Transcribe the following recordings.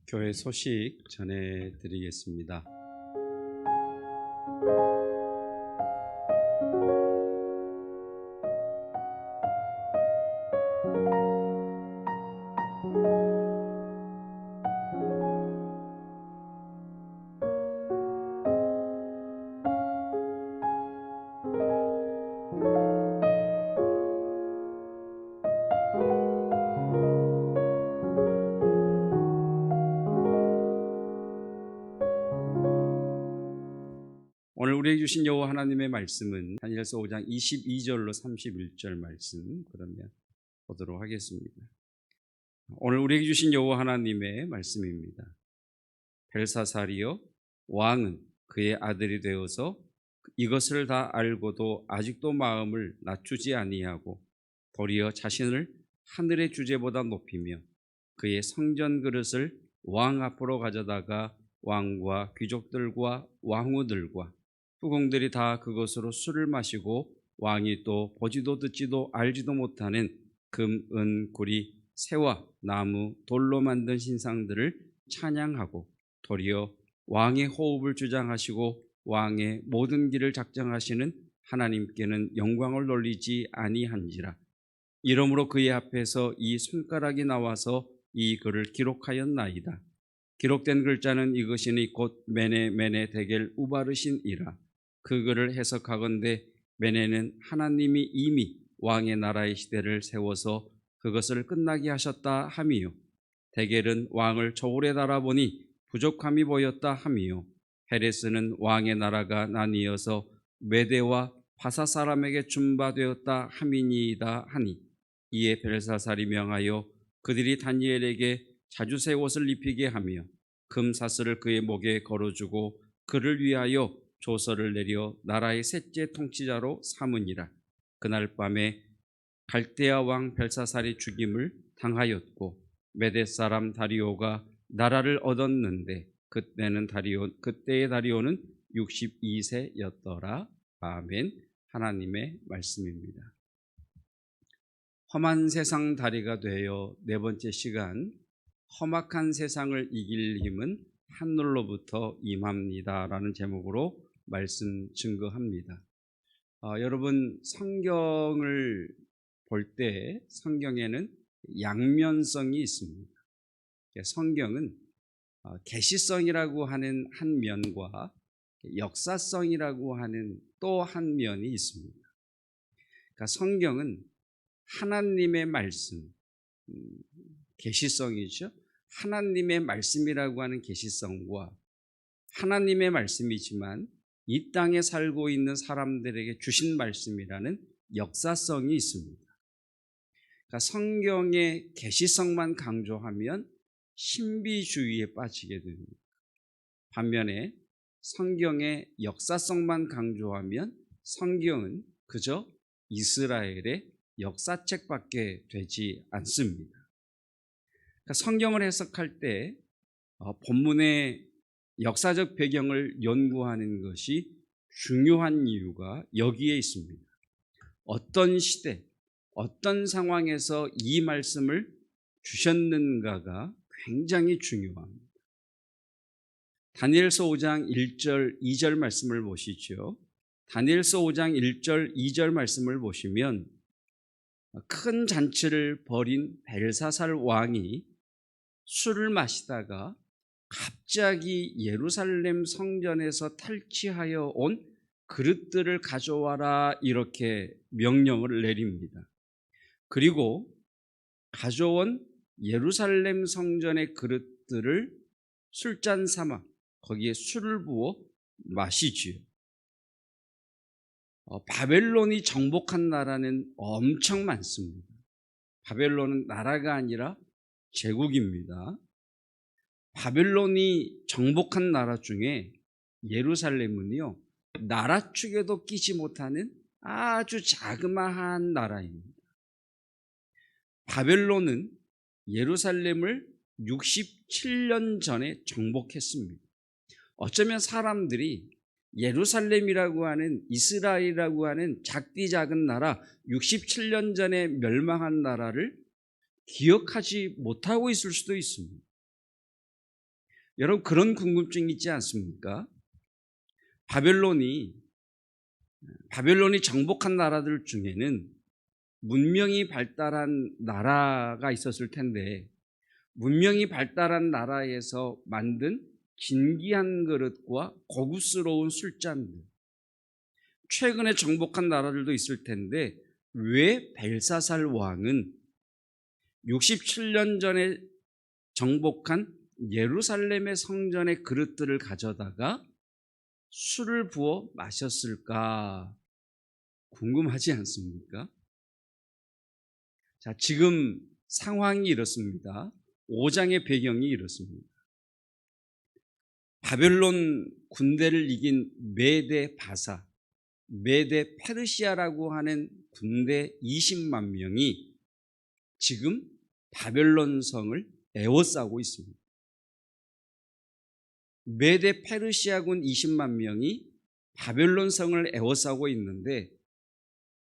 교회 소식 전해드리겠습니다. 오늘 우리에게 주신 여호와 하나님의 말씀은 다니엘서 5장 22절로 31절 말씀, 그러면 보도록 하겠습니다. 오늘 우리에게 주신 여호와 하나님의 말씀입니다. 벨사살이여, 왕은 그의 아들이 되어서 이것을 다 알고도 아직도 마음을 낮추지 아니하고 도리어 자신을 하늘의 주제보다 높이며 그의 성전 그릇을 왕 앞으로 가져다가 왕과 귀족들과 왕후들과 후궁들이 다 그것으로 술을 마시고 왕이 또 보지도 듣지도 알지도 못하는 금, 은, 구리, 새와 나무, 돌로 만든 신상들을 찬양하고 도리어 왕의 호흡을 주장하시고 왕의 모든 길을 작정하시는 하나님께는 영광을 돌리지 아니한지라. 이러므로 그의 앞에서 이 손가락이 나와서 이 글을 기록하였나이다. 기록된 글자는 이것이니 곧 메네 메네 데겔 우바르신이라. 그 글을 해석하건대 메네는 하나님이 이미 왕의 나라의 시대를 세워서 그것을 끝나게 하셨다 함이요, 데겔은 왕을 저울에 달아보니 부족함이 보였다 함이요, 헤레스는 왕의 나라가 나뉘어서 메대와 바사 사람에게 준바되었다 함이니이다 하니, 이에 벨사살이 명하여 그들이 다니엘에게 자주새 옷을 입히게 하며 금사슬을 그의 목에 걸어주고 그를 위하여 조서를 내려 나라의 셋째 통치자로 삼으니라. 그날 밤에 갈대아 왕 벨사살이 죽임을 당하였고 메대 사람 다리오가 나라를 얻었는데 그때의 다리오는 62세였더라. 아멘. 하나님의 말씀입니다. 험한 세상 다리가 되어 네 번째 시간, 험악한 세상을 이길 힘은 하늘로부터 임합니다 라는 제목으로 말씀 증거합니다. 여러분, 성경을 볼 때 성경에는 양면성이 있습니다. 성경은 계시성이라고 하는 한 면과 역사성이라고 하는 또 한 면이 있습니다. 그러니까 성경은 하나님의 말씀, 계시성이죠. 하나님의 말씀이라고 하는 계시성과 하나님의 말씀이지만 이 땅에 살고 있는 사람들에게 주신 말씀이라는 역사성이 있습니다. 그러니까 성경의 계시성만 강조하면 신비주의에 빠지게 됩니다. 반면에 성경의 역사성만 강조하면 성경은 그저 이스라엘의 역사책밖에 되지 않습니다. 그러니까 성경을 해석할 때 본문의 역사적 배경을 연구하는 것이 중요한 이유가 여기에 있습니다. 어떤 시대, 어떤 상황에서 이 말씀을 주셨는가가 굉장히 중요합니다. 다니엘서 5장 1절, 2절 말씀을 보시죠. 다니엘서 5장 1절, 2절 말씀을 보시면 큰 잔치를 벌인 벨사살 왕이 술을 마시다가 갑자기 예루살렘 성전에서 탈취하여 온 그릇들을 가져와라 이렇게 명령을 내립니다. 그리고 가져온 예루살렘 성전의 그릇들을 술잔 삼아 거기에 술을 부어 마시지요. 바벨론이 정복한 나라는 엄청 많습니다. 바벨론은 나라가 아니라 제국입니다. 바벨론이 정복한 나라 중에 예루살렘은요, 나라 축에도 끼지 못하는 아주 자그마한 나라입니다. 바벨론은 예루살렘을 67년 전에 정복했습니다. 어쩌면 사람들이 예루살렘이라고 하는, 이스라엘이라고 하는 작디 작은 나라, 67년 전에 멸망한 나라를 기억하지 못하고 있을 수도 있습니다. 여러분 그런 궁금증이 있지 않습니까? 바벨론이 정복한 나라들 중에는 문명이 발달한 나라가 있었을 텐데 문명이 발달한 나라에서 만든 진귀한 그릇과 고급스러운 술잔들, 최근에 정복한 나라들도 있을 텐데 왜 벨사살 왕은 67년 전에 정복한 예루살렘의 성전의 그릇들을 가져다가 술을 부어 마셨을까 궁금하지 않습니까? 자, 지금 상황이 이렇습니다. 5장의 배경이 이렇습니다. 바벨론 군대를 이긴 메데 바사, 메데 페르시아라고 하는 군대 20만 명이 지금 바벨론 성을 에워싸고 있습니다. 메데 페르시아군 20만 명이 바벨론 성을 에워싸고 있는데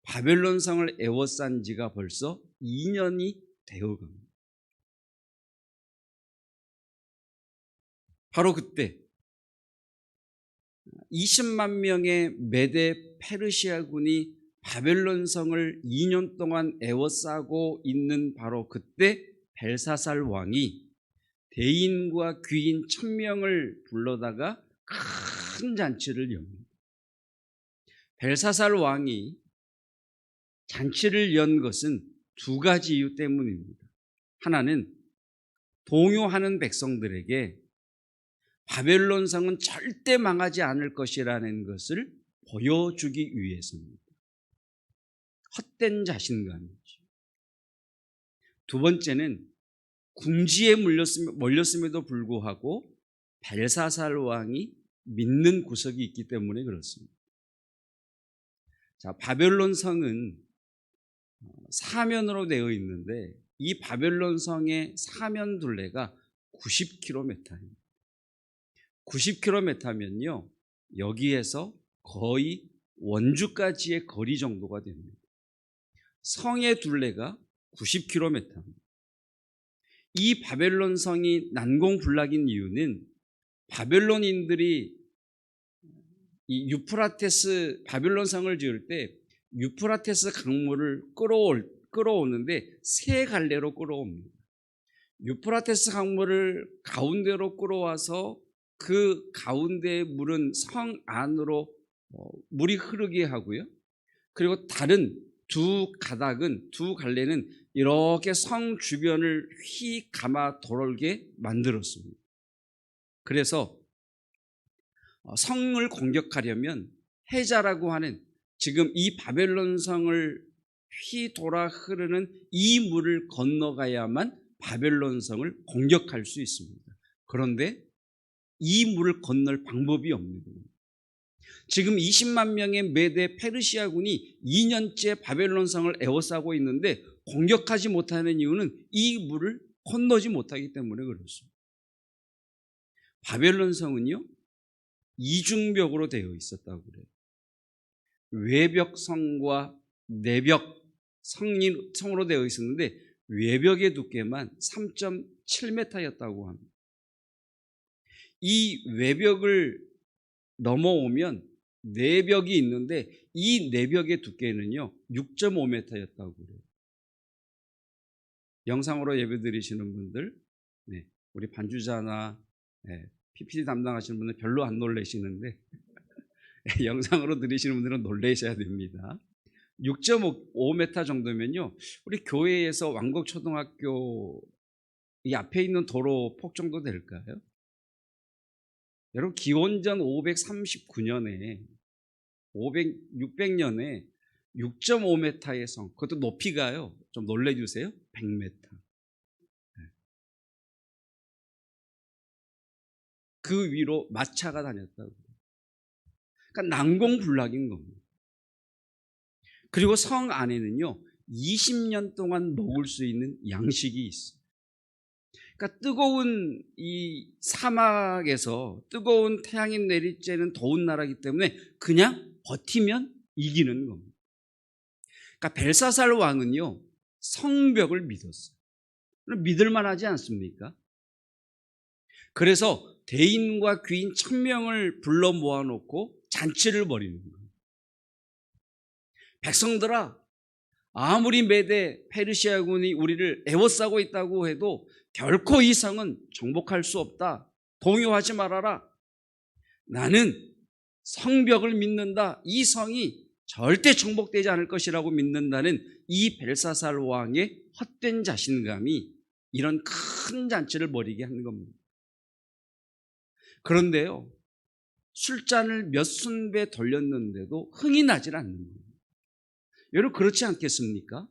바벨론 성을 에워싼 지가 벌써 2년이 되어갑니다. 바로 그때 20만 명의 메데 페르시아군이 바벨론 성을 2년 동안 에워싸고 있는 바로 그때 벨사살 왕이 대인과 귀인 1000명을 불러다가 큰 잔치를 엽니다. 벨사살 왕이 잔치를 연 것은 두 가지 이유 때문입니다. 하나는 동요하는 백성들에게 바벨론 성은 절대 망하지 않을 것이라는 것을 보여주기 위해서입니다. 헛된 자신감이죠. 두 번째는 궁지에 몰렸음에도 불구하고 벨사살 왕이 믿는 구석이 있기 때문에 그렇습니다. 자, 바벨론 성은 사면으로 되어 있는데 이 바벨론 성의 사면 둘레가 90km입니다. 90km면요, 여기에서 거의 원주까지의 거리 정도가 됩니다. 성의 둘레가 90km입니다. 이 바벨론 성이 난공불락인 이유는 바벨론인들이 이 유프라테스 바벨론 성을 지을 때 유프라테스 강물을 끌어오는데 세 갈래로 끌어옵니다. 유프라테스 강물을 가운데로 끌어와서 그 가운데의 물은 성 안으로 물이 흐르게 하고요. 그리고 다른 두 갈래는 이렇게 성 주변을 휘 감아 돌게 만들었습니다. 그래서 성을 공격하려면 해자라고 하는 지금 이 바벨론 성을 휘 돌아 흐르는 이 물을 건너가야만 바벨론 성을 공격할 수 있습니다. 그런데 이 물을 건널 방법이 없는 겁니다. 지금 20만 명의 메데 페르시아군이 2년째 바벨론 성을 에워싸고 있는데 공격하지 못하는 이유는 이 물을 건너지 못하기 때문에 그렇습니다. 바벨론 성은요, 이중벽으로 되어 있었다고 그래요. 외벽 성과 내벽 성으로 되어 있었는데 외벽의 두께만 3.7m였다고 합니다. 이 외벽을 넘어오면 내벽이 있는데 이 내벽의 두께는요 6.5m였다고 그래요. 영상으로 예배드리시는 분들, 우리 반주자나 PPT 담당하시는 분들 별로 안 놀라시는데 영상으로 들으시는 분들은 놀라셔야 됩니다. 6.5m 정도면요, 우리 교회에서 왕곡초등학교 이 앞에 있는 도로 폭 정도 될까요? 여러분, 기원전 539년에 600년에 6.5m의 성, 그것도 높이가요, 좀 놀래주세요, 100m. 그 위로 마차가 다녔다고. 그러니까 난공불락인 겁니다. 그리고 성 안에는요 20년 동안 먹을 수 있는 양식이 있어요. 그러니까 뜨거운 이 사막에서 뜨거운 태양이 내리쬐는 더운 나라이기 때문에 그냥 버티면 이기는 겁니다. 그러니까 벨사살 왕은요 성벽을 믿었어요. 믿을 만하지 않습니까? 그래서 대인과 귀인 1000명을 불러 모아놓고 잔치를 벌이는 거예요. 백성들아, 아무리 메대 페르시아군이 우리를 에워싸고 있다고 해도 결코 이 성은 정복할 수 없다. 동요하지 말아라. 나는 성벽을 믿는다. 이 성이 절대 정복되지 않을 것이라고 믿는다는 이 벨사살 왕의 헛된 자신감이 이런 큰 잔치를 벌이게 하는 겁니다. 그런데요, 술잔을 몇 순배 돌렸는데도 흥이 나질 않는 거예요. 여러분, 그렇지 않겠습니까?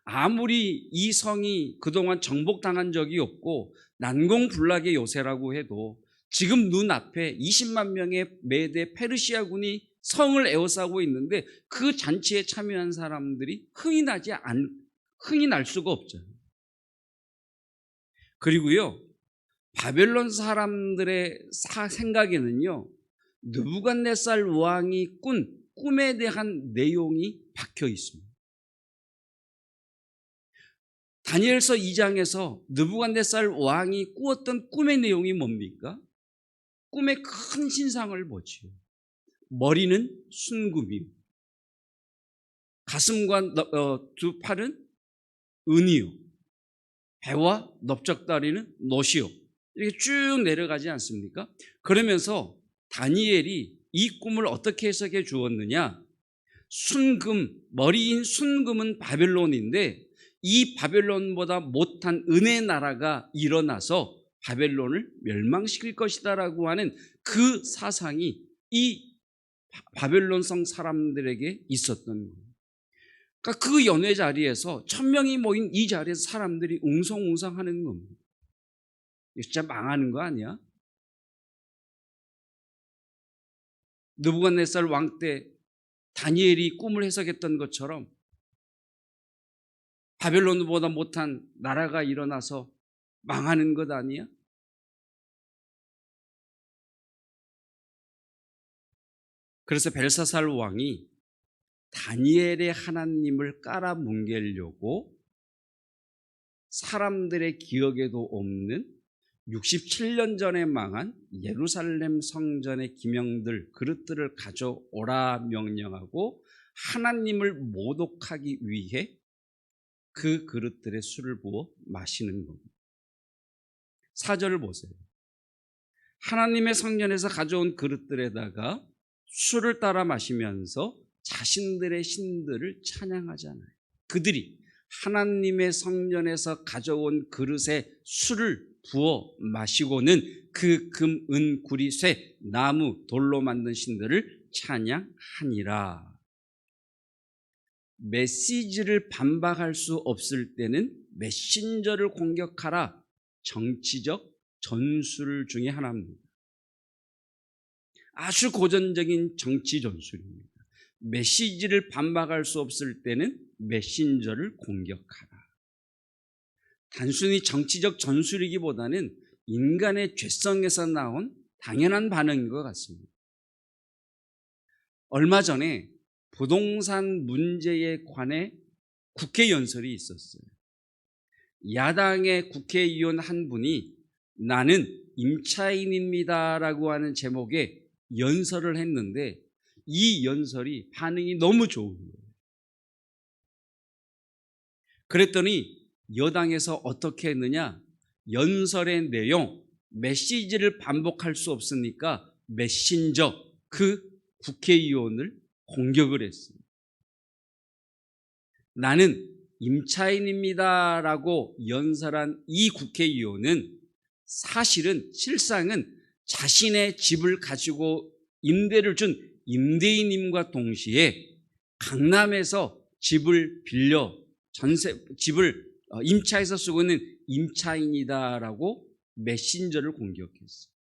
아무리 이 성이 그동안 정복당한 적이 없고 난공불락의 요새라고 해도 지금 눈앞에 20만 명의 메대 페르시아군이 성을 에워싸고 있는데 그 잔치에 참여한 사람들이 흥이 날 수가 없죠. 그리고요, 바벨론 사람들의 생각에는요, 느부갓네살 왕이 꾼 꿈에 대한 내용이 박혀 있습니다. 다니엘서 2장에서 느부갓네살 왕이 꾸었던 꿈의 내용이 뭡니까? 꿈에 큰 신상을 보지요. 머리는 순금이요, 가슴과 두 팔은 은이요, 배와 넓적다리는 놋이요. 이렇게 쭉 내려가지 않습니까? 그러면서 다니엘이 이 꿈을 어떻게 해석해 주었느냐? 순금, 머리인 순금은 바벨론인데 이 바벨론보다 못한 은혜 나라가 일어나서 바벨론을 멸망시킬 것이다라고 하는 그 사상이 이 바벨론성 사람들에게 있었던 거예요. 그러니까 그 연회 자리에서 1000명이 모인 이 자리에서 사람들이 웅성웅성하는 겁니다. 진짜 망하는 거 아니야? 느부갓네살 왕 때 다니엘이 꿈을 해석했던 것처럼 바벨론보다 못한 나라가 일어나서 망하는 것 아니야? 그래서 벨사살 왕이 다니엘의 하나님을 깔아뭉개려고 사람들의 기억에도 없는 67년 전에 망한 예루살렘 성전의 기명들, 그릇들을 가져오라 명령하고 하나님을 모독하기 위해 그 그릇들에 술을 부어 마시는 겁니다. 4절을 보세요. 하나님의 성전에서 가져온 그릇들에다가 술을 따라 마시면서 자신들의 신들을 찬양하잖아요. 그들이 하나님의 성전에서 가져온 그릇에 술을 부어 마시고는 그 금, 은, 구리, 쇠, 나무, 돌로 만든 신들을 찬양하니라. 메시지를 반박할 수 없을 때는 메신저를 공격하라. 정치적 전술 중에 하나입니다. 아주 고전적인 정치 전술입니다. 메시지를 반박할 수 없을 때는 메신저를 공격하라. 단순히 정치적 전술이기보다는 인간의 죄성에서 나온 당연한 반응인 것 같습니다. 얼마 전에 부동산 문제에 관해 국회 연설이 있었어요. 야당의 국회의원 한 분이 나는 임차인입니다라고 하는 제목의 연설을 했는데 이 연설이 반응이 너무 좋은 거예요. 그랬더니 여당에서 어떻게 했느냐? 연설의 내용, 메시지를 반복할 수 없으니까 메신저, 그 국회의원을 공격을 했습니다. 나는 임차인입니다라고 연설한 이 국회의원은 사실은 실상은 자신의 집을 가지고 임대를 준 임대인님과 동시에 강남에서 집을 빌려 집을 임차해서 쓰고 있는 임차인이다라고 메신저를 공격했어요.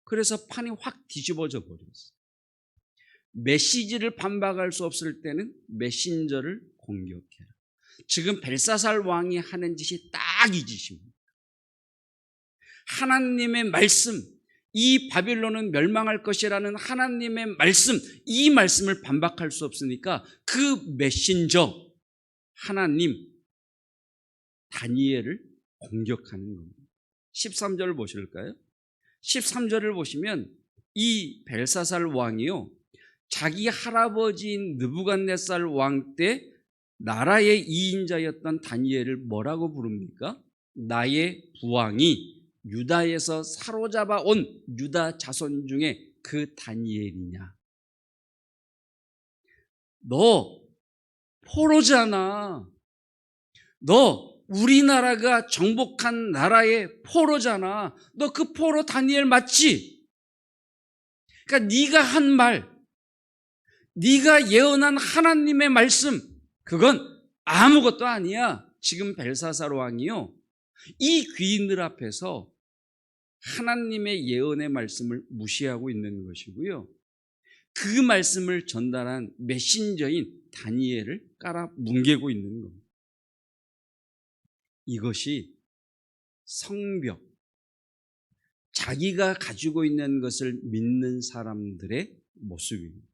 그래서 판이 확 뒤집어져 버렸어요. 메시지를 반박할 수 없을 때는 메신저를 공격해라. 지금 벨사살 왕이 하는 짓이 딱 이 짓입니다. 하나님의 말씀, 이 바빌론은 멸망할 것이라는 하나님의 말씀, 이 말씀을 반박할 수 없으니까 그 메신저 하나님 다니엘을 공격하는 겁니다. 13절을 보실까요? 13절을 보시면 이 벨사살 왕이요, 자기 할아버지인 느부갓네살 왕 때 나라의 2인자였던 다니엘을 뭐라고 부릅니까? 나의 부왕이 유다에서 사로잡아 온 유다 자손 중에 그 다니엘이냐. 너 포로잖아. 너 우리나라가 정복한 나라의 포로잖아. 너 그 포로 다니엘 맞지? 그러니까 네가 한 말, 네가 예언한 하나님의 말씀, 그건 아무것도 아니야. 지금 벨사살 왕이요, 이 귀인들 앞에서 하나님의 예언의 말씀을 무시하고 있는 것이고요, 그 말씀을 전달한 메신저인 다니엘을 깔아 뭉개고 있는 겁니다. 이것이 성벽, 자기가 가지고 있는 것을 믿는 사람들의 모습입니다.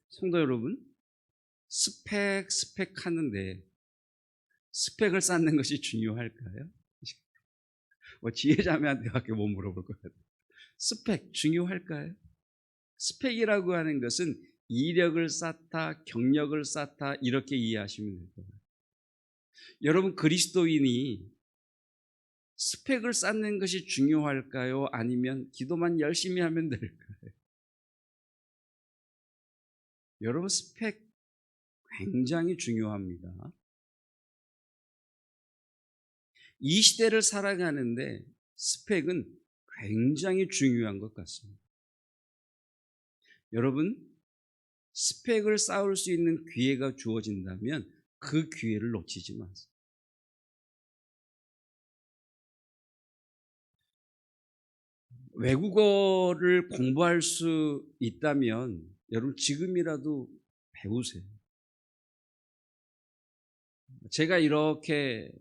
성도 여러분, 스펙 하는데 스펙을 쌓는 것이 중요할까요? 지혜자매한테밖에 못 물어볼 것 같아요. 스펙 중요할까요? 스펙이라고 하는 것은 이력을 쌓다, 경력을 쌓다, 이렇게 이해하시면 될 거예요. 여러분, 그리스도인이 스펙을 쌓는 것이 중요할까요? 아니면 기도만 열심히 하면 될까요? 여러분, 스펙 굉장히 중요합니다. 이 시대를 살아가는데 스펙은 굉장히 중요한 것 같습니다. 여러분, 스펙을 쌓을 수 있는 기회가 주어진다면 그 기회를 놓치지 마세요. 외국어를 공부할 수 있다면 여러분 지금이라도 배우세요. 제가 이렇게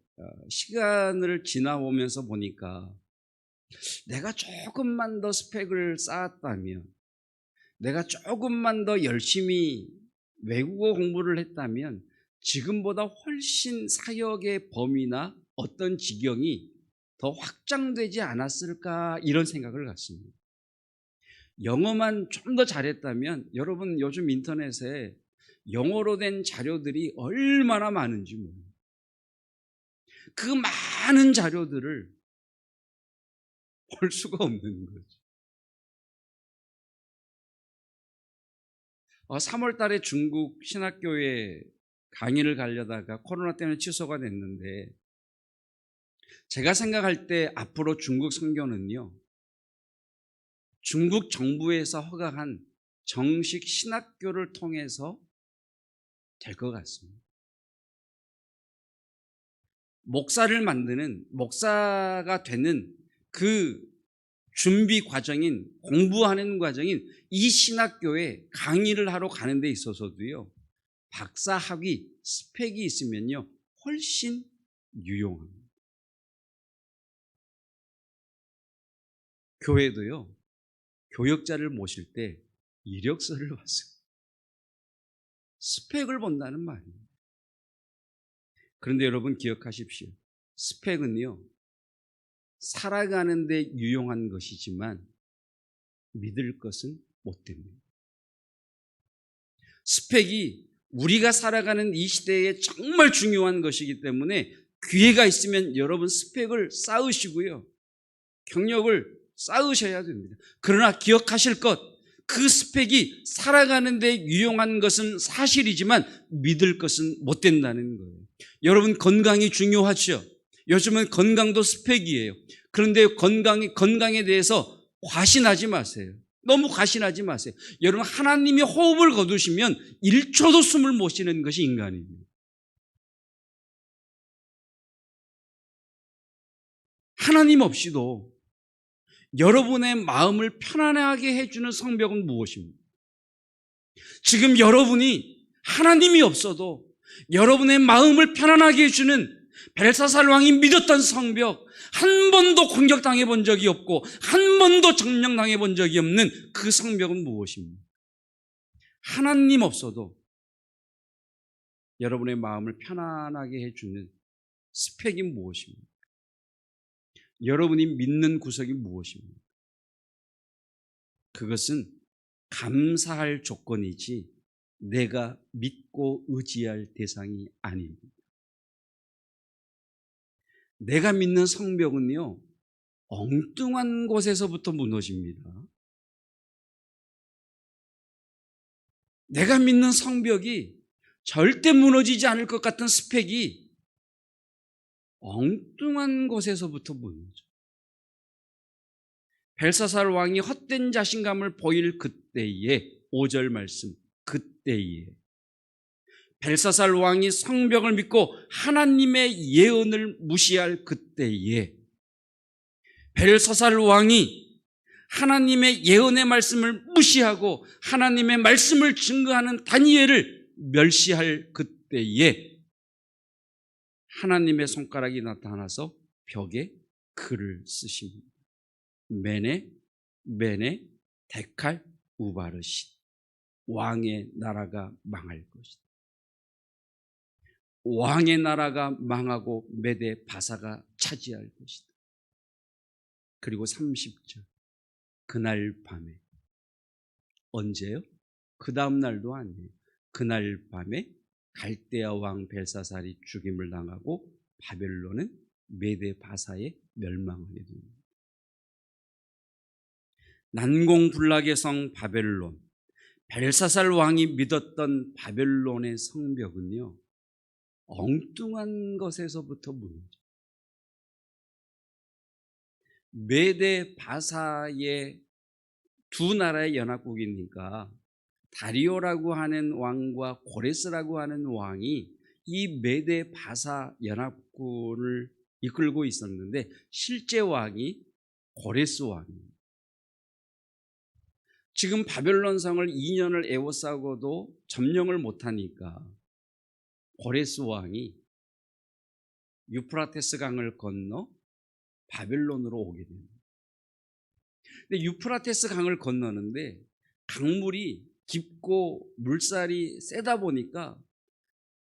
시간을 지나오면서 보니까 내가 조금만 더 스펙을 쌓았다면, 내가 조금만 더 열심히 외국어 공부를 했다면 지금보다 훨씬 사역의 범위나 어떤 지경이 더 확장되지 않았을까, 이런 생각을 갖습니다. 영어만 좀 더 잘했다면, 여러분 요즘 인터넷에 영어로 된 자료들이 얼마나 많은지 모릅니다. 그 많은 자료들을 볼 수가 없는 거죠. 3월 달에 중국 신학교에 강의를 가려다가 코로나 때문에 취소가 됐는데, 제가 생각할 때 앞으로 중국 선교는요, 중국 정부에서 허가한 정식 신학교를 통해서 될 것 같습니다. 목사가 되는 그 준비 과정인, 공부하는 과정인 이 신학교에 강의를 하러 가는 데 있어서도요, 박사 학위 스펙이 있으면요 훨씬 유용합니다. 교회도요, 교역자를 모실 때 이력서를 봤습니다. 스펙을 본다는 말입니다. 그런데 여러분 기억하십시오. 스펙은요, 살아가는 데 유용한 것이지만 믿을 것은 못 됩니다. 스펙이 우리가 살아가는 이 시대에 정말 중요한 것이기 때문에 기회가 있으면 여러분 스펙을 쌓으시고요, 경력을 쌓으셔야 됩니다. 그러나 기억하실 것, 그 스펙이 살아가는 데 유용한 것은 사실이지만 믿을 것은 못 된다는 거예요. 여러분, 건강이 중요하죠. 요즘은 건강도 스펙이에요. 그런데 건강에 대해서 과신하지 마세요. 너무 과신하지 마세요. 여러분, 하나님이 호흡을 거두시면 1초도 숨을 못 쉬는 것이 인간입니다. 하나님 없이도 여러분의 마음을 편안하게 해주는 성벽은 무엇입니까? 지금 여러분이 하나님이 없어도 여러분의 마음을 편안하게 해주는 벨사살 왕이 믿었던 성벽, 한 번도 공격당해 본 적이 없고 한 번도 점령당해 본 적이 없는 그 성벽은 무엇입니까? 하나님 없어도 여러분의 마음을 편안하게 해주는 스펙이 무엇입니까? 여러분이 믿는 구석이 무엇입니까? 그것은 감사할 조건이지 내가 믿고 의지할 대상이 아닙니다. 내가 믿는 성벽은요, 엉뚱한 곳에서부터 무너집니다. 내가 믿는 성벽이 절대 무너지지 않을 것 같은 스펙이 엉뚱한 곳에서부터 무너져. 벨사살 왕이 헛된 자신감을 보일 그때에 5절 말씀, 그때에 벨사살 왕이 성벽을 믿고 하나님의 예언을 무시할 그때에 벨사살 왕이 하나님의 예언의 말씀을 무시하고 하나님의 말씀을 증거하는 다니엘을 멸시할 그때에 하나님의 손가락이 나타나서 벽에 글을 쓰십니다. 메네 메네 데칼 우바르시, 왕의 나라가 망할 것이다. 왕의 나라가 망하고 메대 바사가 차지할 것이다. 그리고 30절, 그날 밤에, 언제요? 그 다음 날도 아니에요. 그날 밤에 갈대아 왕 벨사살이 죽임을 당하고 바벨론은 메대 바사에 멸망하게 됩니다. 난공불락의 성 바벨론, 벨사살 왕이 믿었던 바벨론의 성벽은요, 엉뚱한 것에서부터 무너져. 메대 바사의 두 나라의 연합국이니까 다리오라고 하는 왕과 고레스라고 하는 왕이 이 메대 바사 연합군을 이끌고 있었는데 실제 왕이 고레스 왕입니다. 지금 바벨론 성을 2년을 에워싸고도 점령을 못하니까 고레스 왕이 유프라테스 강을 건너 바벨론으로 오게 됩니다. 근데 유프라테스 강을 건너는데 강물이 깊고 물살이 세다 보니까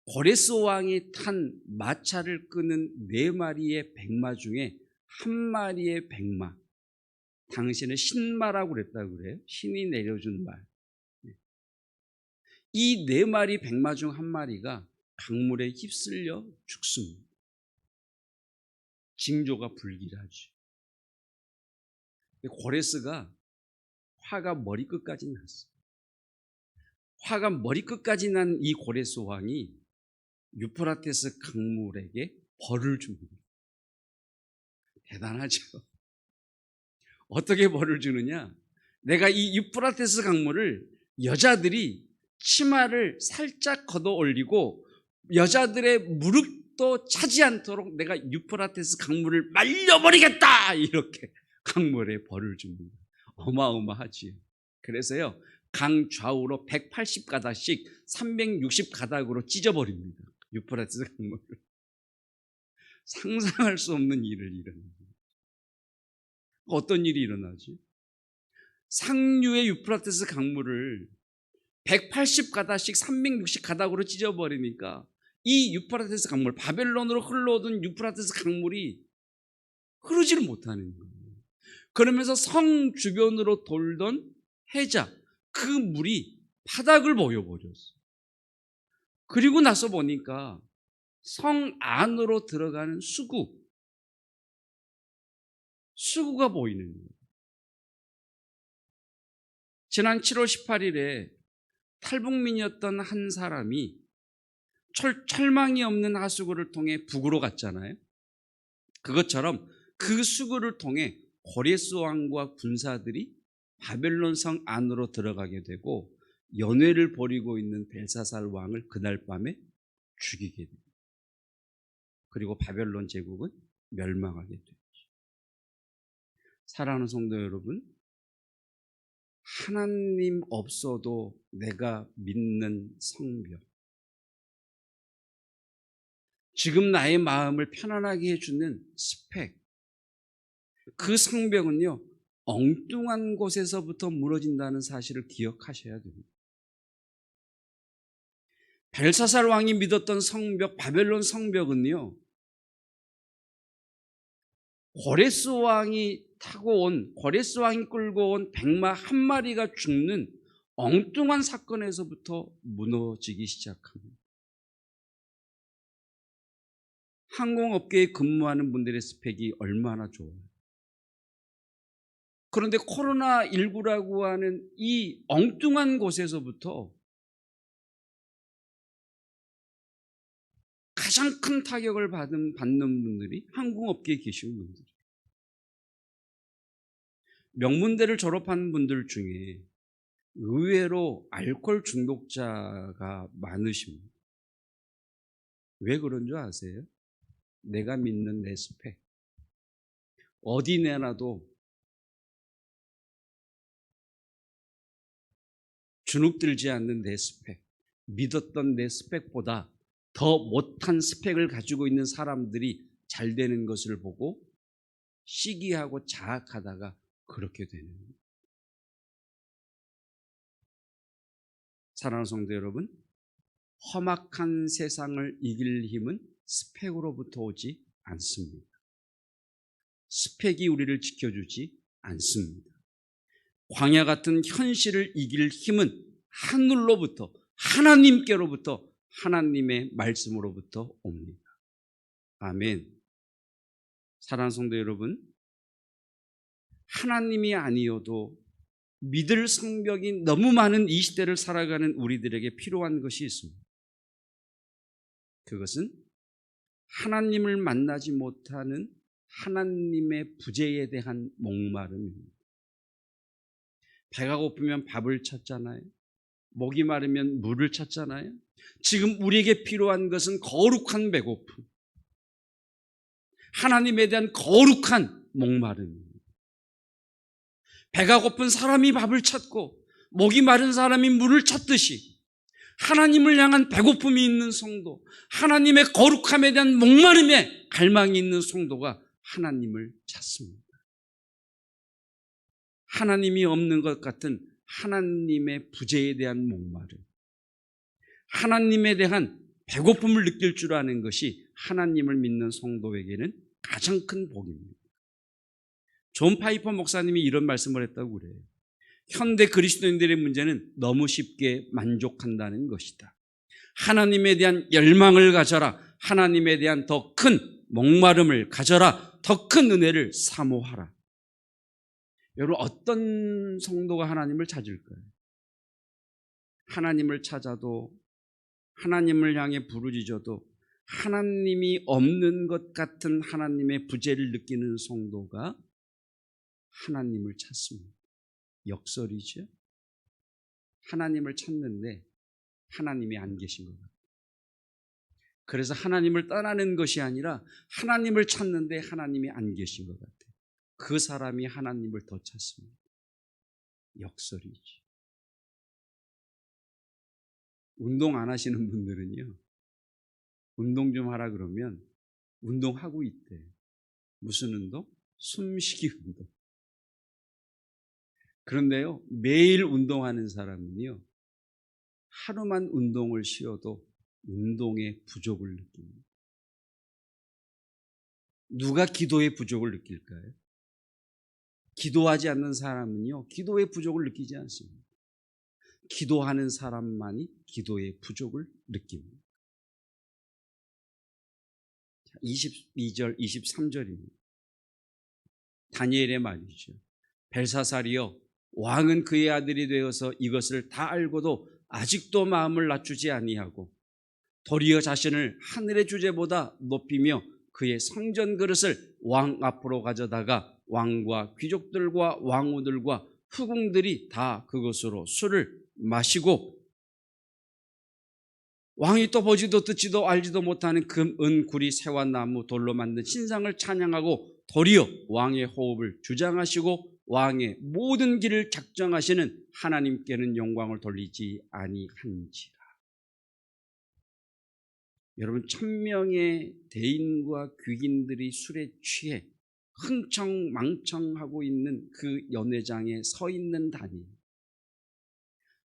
고레스 왕이 탄 마차를 끄는 4마리의 백마 중에 한 마리의 백마, 당신은 신마라고 그랬다고 그래요. 신이 내려준 말. 이 4마리 백마 중 한 마리가 강물에 휩쓸려 죽습니다. 징조가 불길하죠. 고레스가 화가 머리끝까지 났어요. 화가 머리끝까지 난 이 고레스 왕이 유프라테스 강물에게 벌을 줍니다. 대단하죠. 어떻게 벌을 주느냐? 내가 이 유프라테스 강물을 여자들이 치마를 살짝 걷어 올리고 여자들의 무릎도 차지 않도록 내가 유프라테스 강물을 말려버리겠다, 이렇게 강물에 벌을 줍니다. 어마어마하지요. 그래서요, 강 좌우로 180가닥씩 360가닥으로 찢어버립니다. 유프라테스 강물을. 상상할 수 없는 일을 일어납니다. 어떤 일이 일어나지? 상류의 유프라테스 강물을 180가닥씩 360가닥으로 찢어버리니까 이 유프라테스 강물, 바벨론으로 흘러오던 유프라테스 강물이 흐르지를 못하는 거예요. 그러면서 성 주변으로 돌던 해자, 그 물이 바닥을 보여버렸어요. 그리고 나서 보니까 성 안으로 들어가는 수구가 보이는 거예요. 지난 7월 18일에 탈북민이었던 한 사람이 철망이 없는 하수구를 통해 북으로 갔잖아요. 그것처럼 그 수구를 통해 고레스 왕과 군사들이 바벨론 성 안으로 들어가게 되고 연회를 벌이고 있는 벨사살 왕을 그날 밤에 죽이게 됩니다. 그리고 바벨론 제국은 멸망하게 됩니다. 사랑하는 성도 여러분, 하나님 없어도 내가 믿는 성벽, 지금 나의 마음을 편안하게 해주는 스펙, 그 성벽은요, 엉뚱한 곳에서부터 무너진다는 사실을 기억하셔야 됩니다. 벨사살 왕이 믿었던 성벽, 바벨론 성벽은요, 고레스 왕이 고레스 왕이 끌고 온 백마 한 마리가 죽는 엉뚱한 사건에서부터 무너지기 시작합니다. 항공업계에 근무하는 분들의 스펙이 얼마나 좋아요. 그런데 코로나19라고 하는 이 엉뚱한 곳에서부터 가장 큰 타격을 받는 분들이 항공업계에 계신 분들. 명문대를 졸업한 분들 중에 의외로 알코올 중독자가 많으십니다. 왜 그런 줄 아세요? 내가 믿는 내 스펙. 어디 내놔도 주눅들지 않는 내 스펙. 믿었던 내 스펙보다 더 못한 스펙을 가지고 있는 사람들이 잘 되는 것을 보고 시기하고 자학하다가 그렇게 되는 거예요. 사랑하는 성도 여러분, 험악한 세상을 이길 힘은 스펙으로부터 오지 않습니다. 스펙이 우리를 지켜주지 않습니다. 광야 같은 현실을 이길 힘은 하늘로부터, 하나님께로부터, 하나님의 말씀으로부터 옵니다. 아멘. 사랑하는 성도 여러분, 하나님이 아니어도 믿을 성벽이 너무 많은 이 시대를 살아가는 우리들에게 필요한 것이 있습니다. 그것은 하나님을 만나지 못하는 하나님의 부재에 대한 목마름입니다. 배가 고프면 밥을 찾잖아요. 목이 마르면 물을 찾잖아요. 지금 우리에게 필요한 것은 거룩한 배고픔, 하나님에 대한 거룩한 목마름입니다. 배가 고픈 사람이 밥을 찾고 목이 마른 사람이 물을 찾듯이 하나님을 향한 배고픔이 있는 성도, 하나님의 거룩함에 대한 목마름에 갈망이 있는 성도가 하나님을 찾습니다. 하나님이 없는 것 같은 하나님의 부재에 대한 목마름, 하나님에 대한 배고픔을 느낄 줄 아는 것이 하나님을 믿는 성도에게는 가장 큰 복입니다. 존 파이퍼 목사님이 이런 말씀을 했다고 그래요. 현대 그리스도인들의 문제는 너무 쉽게 만족한다는 것이다. 하나님에 대한 열망을 가져라. 하나님에 대한 더 큰 목마름을 가져라. 더 큰 은혜를 사모하라. 여러분, 어떤 성도가 하나님을 찾을까요? 하나님을 찾아도, 하나님을 향해 부르짖어도 하나님이 없는 것 같은 하나님의 부재를 느끼는 성도가 하나님을 찾습니다. 역설이죠. 하나님을 찾는데 하나님이 안 계신 것 같아요. 그래서 하나님을 떠나는 것이 아니라 하나님을 찾는데 하나님이 안 계신 것 같아요. 그 사람이 하나님을 더 찾습니다. 역설이지. 운동 안 하시는 분들은요, 운동 좀 하라 그러면 운동하고 있대요. 무슨 운동? 숨쉬기 운동. 그런데요, 매일 운동하는 사람은요, 하루만 운동을 쉬어도 운동의 부족을 느낍니다. 누가 기도의 부족을 느낄까요? 기도하지 않는 사람은요, 기도의 부족을 느끼지 않습니다. 기도하는 사람만이 기도의 부족을 느낍니다. 22절, 23절입니다. 다니엘의 말이죠. 벨사살이여, 왕은 그의 아들이 되어서 이것을 다 알고도 아직도 마음을 낮추지 아니하고 도리어 자신을 하늘의 주제보다 높이며 그의 성전 그릇을 왕 앞으로 가져다가 왕과 귀족들과 왕후들과 후궁들이 다 그것으로 술을 마시고 왕이 또 보지도 듣지도 알지도 못하는 금, 은, 구리, 새와 나무, 돌로 만든 신상을 찬양하고 도리어 왕의 호흡을 주장하시고 왕의 모든 길을 작정하시는 하나님께는 영광을 돌리지 아니한지라. 여러분, 1000명의 대인과 귀인들이 술에 취해 흥청망청하고 있는 그 연회장에 서 있는 다니엘.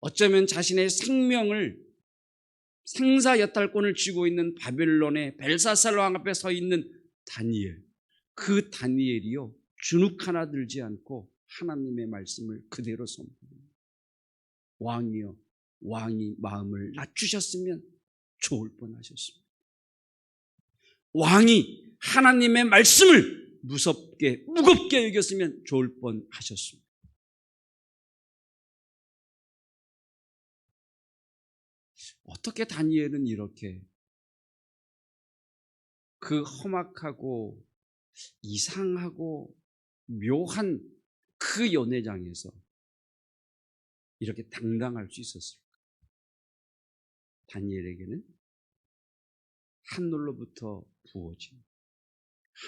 어쩌면 자신의 생명을 생사여탈권을 쥐고 있는 바벨론의 벨사살 왕 앞에 서 있는 다니엘. 그 다니엘이요, 주눅 하나 들지 않고 하나님의 말씀을 그대로 선포합니다. 왕이여, 왕이 마음을 낮추셨으면 좋을 뻔하셨습니다. 왕이 하나님의 말씀을 무겁게 여겼으면 좋을 뻔하셨습니다. 어떻게 다니엘은 이렇게 그 험악하고 이상하고 묘한 그 연회장에서 이렇게 당당할 수 있었을까? 다니엘에게는 하늘로부터 부어진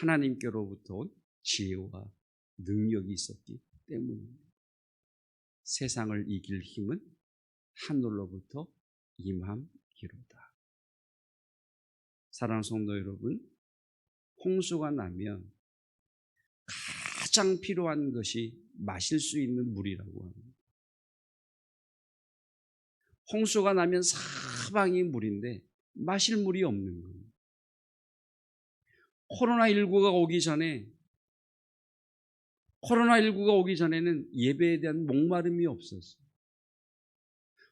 하나님께로부터 온 지혜와 능력이 있었기 때문입니다. 세상을 이길 힘은 하늘로부터 임함이로다. 사랑하는 성도 여러분, 홍수가 나면 가장 필요한 것이 마실 수 있는 물이라고 합니다. 홍수가 나면 사방이 물인데 마실 물이 없는 겁니다. 코로나19가 오기 전에는 예배에 대한 목마름이 없었어요.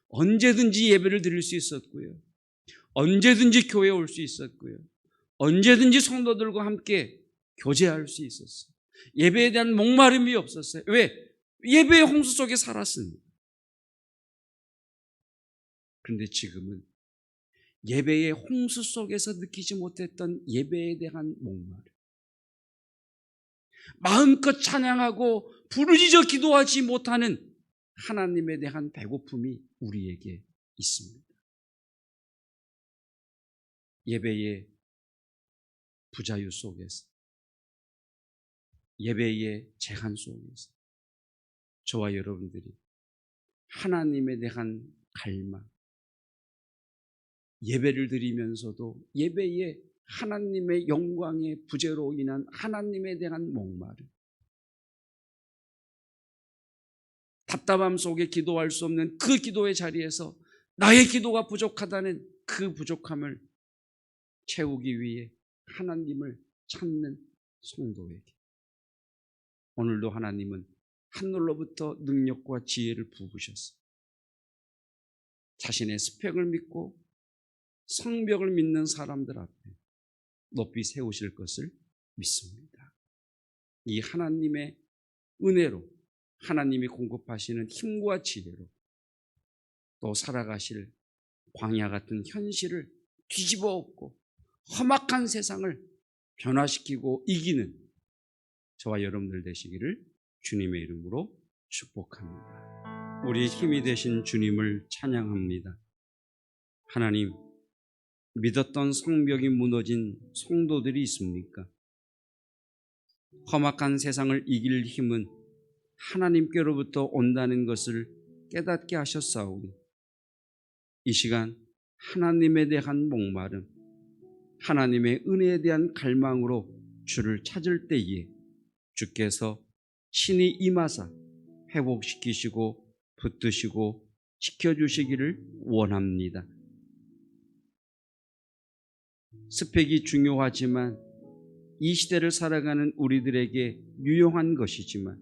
언제든지 예배를 드릴 수 있었고요. 언제든지 교회에 올 수 있었고요. 언제든지 성도들과 함께 교제할 수 있었어요. 예배에 대한 목마름이 없었어요. 왜? 예배의 홍수 속에 살았습니다. 그런데 지금은 예배의 홍수 속에서 느끼지 못했던 예배에 대한 목마름, 마음껏 찬양하고 부르짖어 기도하지 못하는 하나님에 대한 배고픔이 우리에게 있습니다. 예배의 부자유 속에서, 예배의 제한 속에서 저와 여러분들이 하나님에 대한 갈망, 예배를 드리면서도 예배에 하나님의 영광의 부재로 인한 하나님에 대한 목마름, 답답함 속에 기도할 수 없는 그 기도의 자리에서 나의 기도가 부족하다는 그 부족함을 채우기 위해 하나님을 찾는 성도에게 오늘도 하나님은 하늘로부터 능력과 지혜를 부으셔서 자신의 스펙을 믿고 성벽을 믿는 사람들 앞에 높이 세우실 것을 믿습니다. 이 하나님의 은혜로, 하나님이 공급하시는 힘과 지혜로 또 살아가실 광야 같은 현실을 뒤집어 엎고 험악한 세상을 변화시키고 이기는 저와 여러분들 되시기를 주님의 이름으로 축복합니다. 우리의 힘이 되신 주님을 찬양합니다. 하나님, 믿었던 성벽이 무너진 성도들이 있습니까? 험악한 세상을 이길 힘은 하나님께로부터 온다는 것을 깨닫게 하셨사오니 이 시간 하나님에 대한 목마름, 하나님의 은혜에 대한 갈망으로 주를 찾을 때에 주께서 친히 임하사 회복시키시고 붙드시고 지켜주시기를 원합니다. 스펙이 중요하지만 이 시대를 살아가는 우리들에게 유용한 것이지만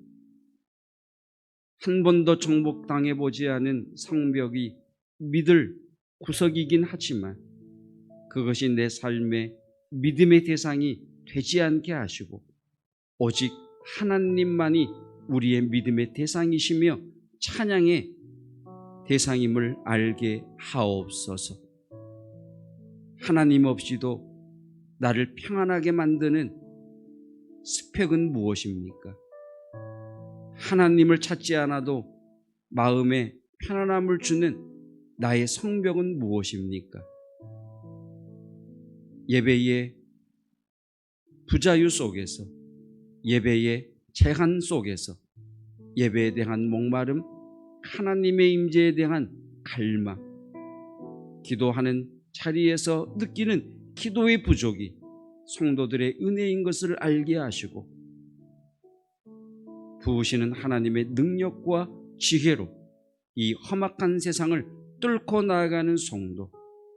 한 번도 정복당해보지 않은 성벽이 믿을 구석이긴 하지만 그것이 내 삶의 믿음의 대상이 되지 않게 하시고 오직 하나님만이 우리의 믿음의 대상이시며 찬양의 대상임을 알게 하옵소서. 하나님 없이도 나를 평안하게 만드는 스펙은 무엇입니까? 하나님을 찾지 않아도 마음에 편안함을 주는 나의 성벽은 무엇입니까? 예배의 부자유 속에서, 예배의 제한 속에서 예배에 대한 목마름, 하나님의 임재에 대한 갈망, 기도하는 자리에서 느끼는 기도의 부족이 성도들의 은혜인 것을 알게 하시고 부으시는 하나님의 능력과 지혜로 이 험악한 세상을 뚫고 나아가는 성도,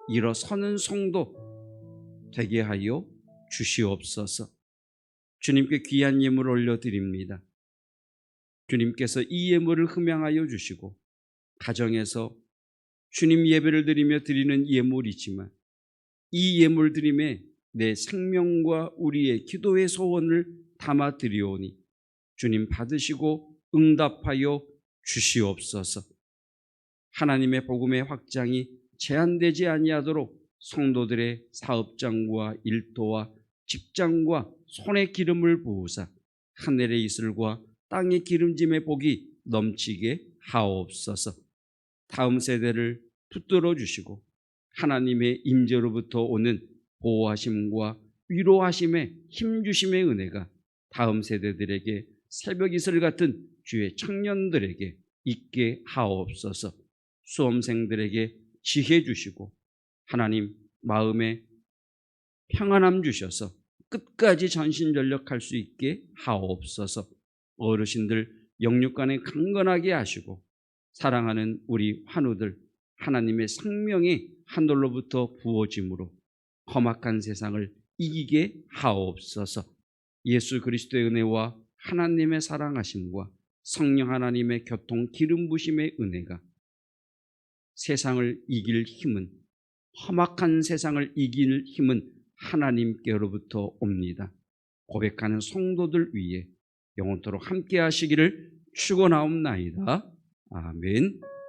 일어서는 성도 되게 하여 주시옵소서. 주님께 귀한 예물을 올려드립니다. 주님께서 이 예물을 흠양하여 주시고 가정에서 주님 예배를 드리며 드리는 예물이지만 이 예물 드림에 내 생명과 우리의 기도의 소원을 담아 드리오니 주님 받으시고 응답하여 주시옵소서. 하나님의 복음의 확장이 제한되지 아니하도록 성도들의 사업장과 일터와 직장과 손에 기름을 부으사 하늘의 이슬과 땅의 기름짐의 복이 넘치게 하옵소서. 다음 세대를 붙들어 주시고 하나님의 임재로부터 오는 보호하심과 위로하심의 힘주심의 은혜가 다음 세대들에게 새벽 이슬 같은 주의 청년들에게 있게 하옵소서. 수험생들에게 지혜 주시고 하나님 마음에 평안함 주셔서 끝까지 전신전력할 수 있게 하옵소서. 어르신들 영육간에 강건하게 하시고 사랑하는 우리 환우들 하나님의 생명이 하늘로부터 부어짐으로 험악한 세상을 이기게 하옵소서. 예수 그리스도의 은혜와 하나님의 사랑하심과 성령 하나님의 교통 기름 부심의 은혜가 세상을 이길 힘은 험악한 세상을 이길 힘은 하나님께로부터 옵니다. 고백하는 성도들 위에 영원토록 함께 하시기를 축원하옵나이다. 아멘.